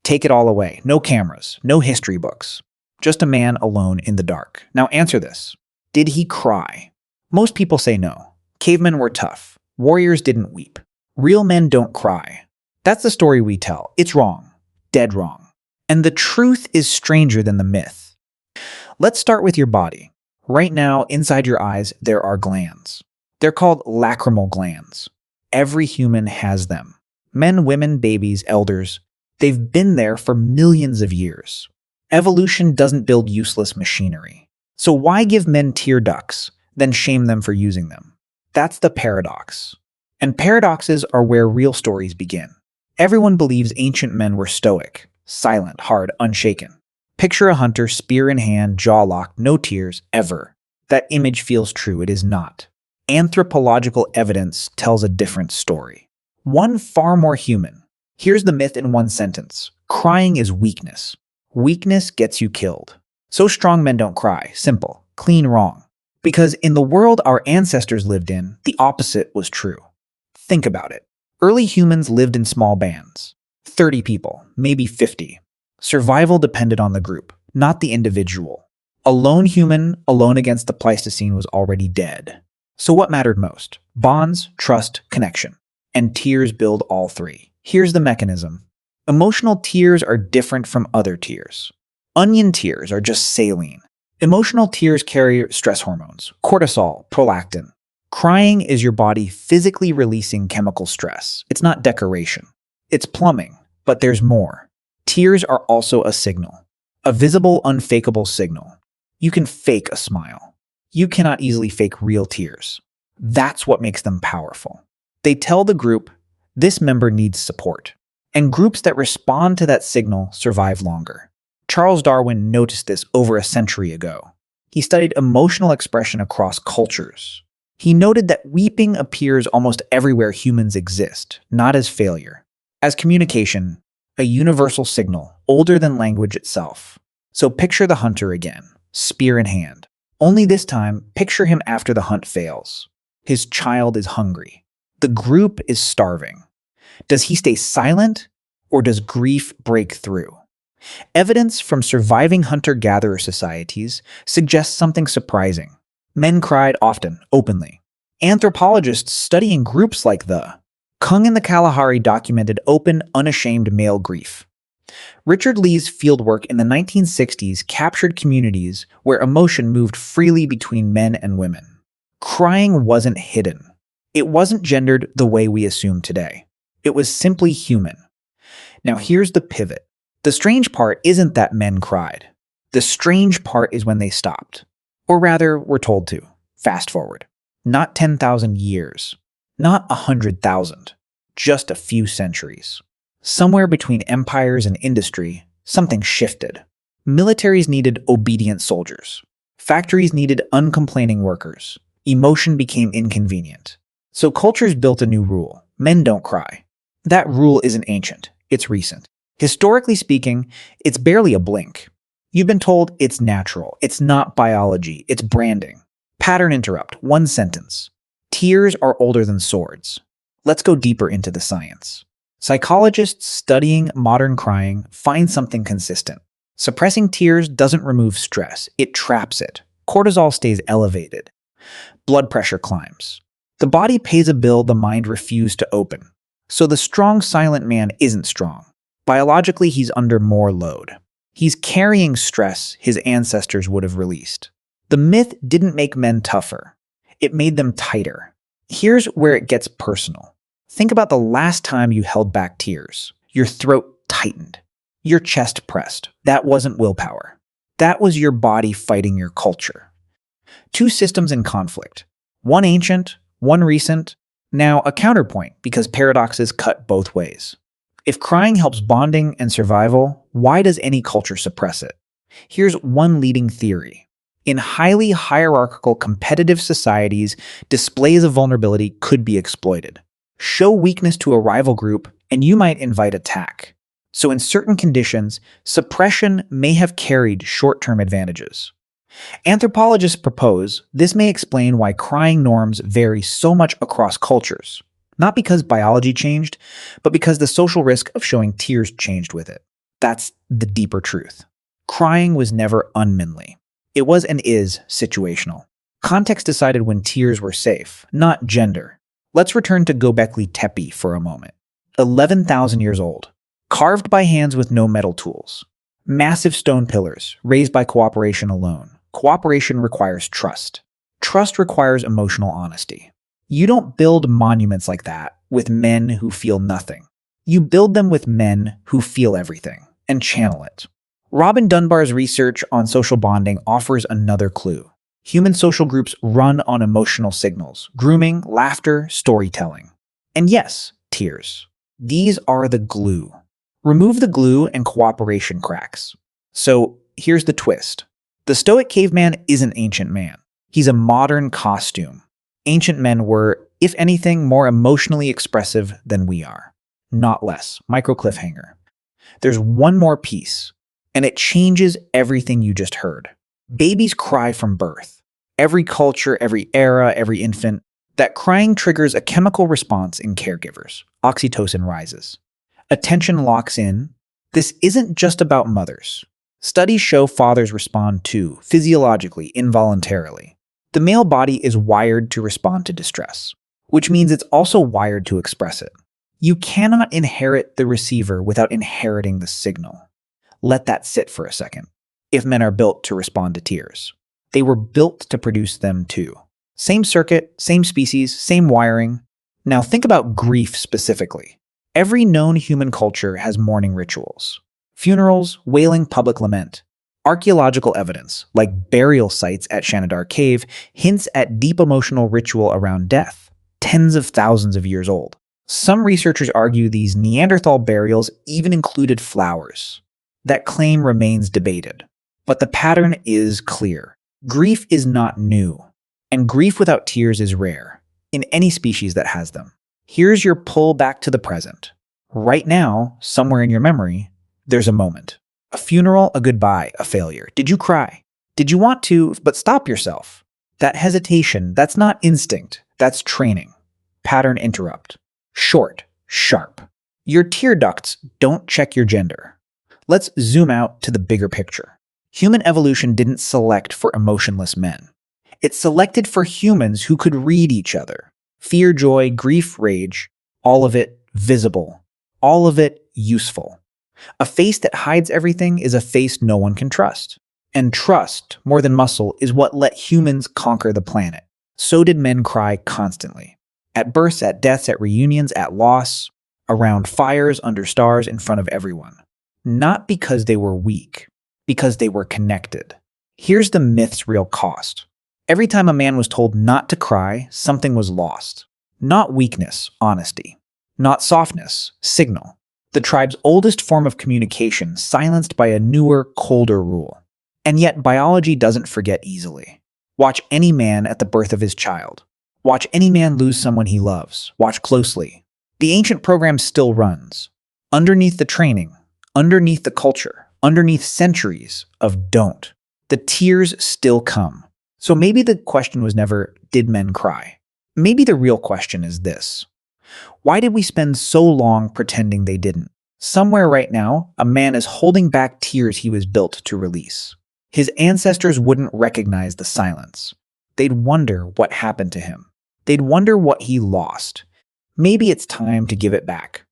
Take it all away. No cameras, no history books. Just a man alone in the dark. Now answer this. Did he cry? Most people say no. Cavemen were tough. Warriors didn't weep. Real men don't cry. That's the story we tell. It's wrong. Dead wrong. And the truth is stranger than the myth. Let's start with your body. Right now, inside your eyes, there are glands. They're called lacrimal glands. Every human has them. Men, women, babies, elders. They've been there for millions of years. Evolution doesn't build useless machinery. So why give men tear ducts, then shame them for using them? That's the paradox. And paradoxes are where real stories begin. Everyone believes ancient men were stoic, silent, hard, unshaken. Picture a hunter, spear in hand, jaw locked, no tears, ever. That image feels true. It is not. Anthropological evidence tells a different story. One far more human. Here's the myth in one sentence. Crying is weakness. Weakness gets you killed. So strong men don't cry. Simple. Clean wrong. Because in the world our ancestors lived in, the opposite was true. Think about it. Early humans lived in small bands. 30 people, maybe 50. Survival depended on the group, not the individual. A lone human, alone against the Pleistocene, was already dead. So what mattered most? Bonds, trust, connection. And tears build all three. Here's the mechanism. Emotional tears are different from other tears. Onion tears are just saline. Emotional tears carry stress hormones, cortisol, prolactin. Crying is your body physically releasing chemical stress. It's not decoration. It's plumbing, but there's more. Tears are also a signal. A visible, unfakeable signal. You can fake a smile. You cannot easily fake real tears. That's what makes them powerful. They tell the group, this member needs support. And groups that respond to that signal survive longer. Charles Darwin noticed this over a century ago. He studied emotional expression across cultures. He noted that weeping appears almost everywhere humans exist, not as failure. As communication, a universal signal, older than language itself. So picture the hunter again, spear in hand. Only this time, picture him after the hunt fails. His child is hungry. The group is starving. Does he stay silent, or does grief break through? Evidence from surviving hunter-gatherer societies suggests something surprising. Men cried often, openly. Anthropologists studying groups like the Kung and the Kalahari documented open, unashamed male grief. Richard Lee's fieldwork in the 1960s captured communities where emotion moved freely between men and women. Crying wasn't hidden. It wasn't gendered the way we assume today. It was simply human. Now here's the pivot. The strange part isn't that men cried. The strange part is when they stopped. Or rather, we're told to. Fast forward. Not 10,000 years. Not 100,000. Just a few centuries. Somewhere between empires and industry, something shifted. Militaries needed obedient soldiers. Factories needed uncomplaining workers. Emotion became inconvenient. So cultures built a new rule. Men don't cry. That rule isn't ancient. It's recent. Historically speaking, it's barely a blink. You've been told it's natural. It's not biology. It's branding. Pattern interrupt. One sentence. Tears are older than swords. Let's go deeper into the science. Psychologists studying modern crying find something consistent. Suppressing tears doesn't remove stress. It traps it. Cortisol stays elevated. Blood pressure climbs. The body pays a bill the mind refused to open. So the strong, silent man isn't strong. Biologically, he's under more load. He's carrying stress his ancestors would have released. The myth didn't make men tougher. It made them tighter. Here's where it gets personal. Think about the last time you held back tears. Your throat tightened. Your chest pressed. That wasn't willpower. That was your body fighting your culture. Two systems in conflict. One ancient, one recent. Now a counterpoint, because paradoxes cut both ways. If crying helps bonding and survival, why does any culture suppress it? Here's one leading theory. In highly hierarchical competitive societies, displays of vulnerability could be exploited. Show weakness to a rival group, and you might invite attack. So in certain conditions, suppression may have carried short-term advantages. Anthropologists propose this may explain why crying norms vary so much across cultures. Not because biology changed, but because the social risk of showing tears changed with it. That's the deeper truth. Crying was never unmanly. It was and is situational. Context decided when tears were safe, not gender. Let's return to Göbekli Tepe for a moment. 11,000 years old. Carved by hands with no metal tools. Massive stone pillars, raised by cooperation alone. Cooperation requires trust. Trust requires emotional honesty. You don't build monuments like that with men who feel nothing. You build them with men who feel everything and channel it. Robin Dunbar's research on social bonding offers another clue. Human social groups run on emotional signals: grooming, laughter, storytelling. And yes, tears. These are the glue. Remove the glue and cooperation cracks. So here's the twist. The Stoic caveman is an ancient man. He's a modern costume. Ancient men were, if anything, more emotionally expressive than we are. Not less. Micro cliffhanger. There's one more piece, and it changes everything you just heard. Babies cry from birth. Every culture, every era, every infant. That crying triggers a chemical response in caregivers. Oxytocin rises. Attention locks in. This isn't just about mothers. Studies show fathers respond too, physiologically, involuntarily. The male body is wired to respond to distress, which means it's also wired to express it. You cannot inherit the receiver without inheriting the signal. Let that sit for a second. If men are built to respond to tears, they were built to produce them too. Same circuit, same species, same wiring. Now think about grief specifically. Every known human culture has mourning rituals. Funerals, wailing, public lament. Archaeological evidence, like burial sites at Shanidar Cave, hints at deep emotional ritual around death, tens of thousands of years old. Some researchers argue these Neanderthal burials even included flowers. That claim remains debated. But the pattern is clear. Grief is not new, and grief without tears is rare, in any species that has them. Here's your pull back to the present. Right now, somewhere in your memory, there's a moment. A funeral, a goodbye, a failure. Did you cry? Did you want to, but stop yourself? That hesitation, that's not instinct, that's training. Pattern interrupt. Short, sharp. Your tear ducts don't check your gender. Let's zoom out to the bigger picture. Human evolution didn't select for emotionless men. It selected for humans who could read each other. Fear, joy, grief, rage, all of it visible. All of it useful. A face that hides everything is a face no one can trust. And trust, more than muscle, is what let humans conquer the planet. So did men cry constantly. At births, at deaths, at reunions, at loss, around fires, under stars, in front of everyone. Not because they were weak, because they were connected. Here's the myth's real cost. Every time a man was told not to cry, something was lost. Not weakness, honesty. Not softness, signal. The tribe's oldest form of communication, silenced by a newer, colder rule. And yet biology doesn't forget easily. Watch any man at the birth of his child. Watch any man lose someone he loves. Watch closely. The ancient program still runs. Underneath the training, underneath the culture, underneath centuries of don't. The tears still come. So maybe the question was never, did men cry? Maybe the real question is this. Why did we spend so long pretending they didn't? Somewhere right now, a man is holding back tears he was built to release. His ancestors wouldn't recognize the silence. They'd wonder what happened to him. They'd wonder what he lost. Maybe it's time to give it back.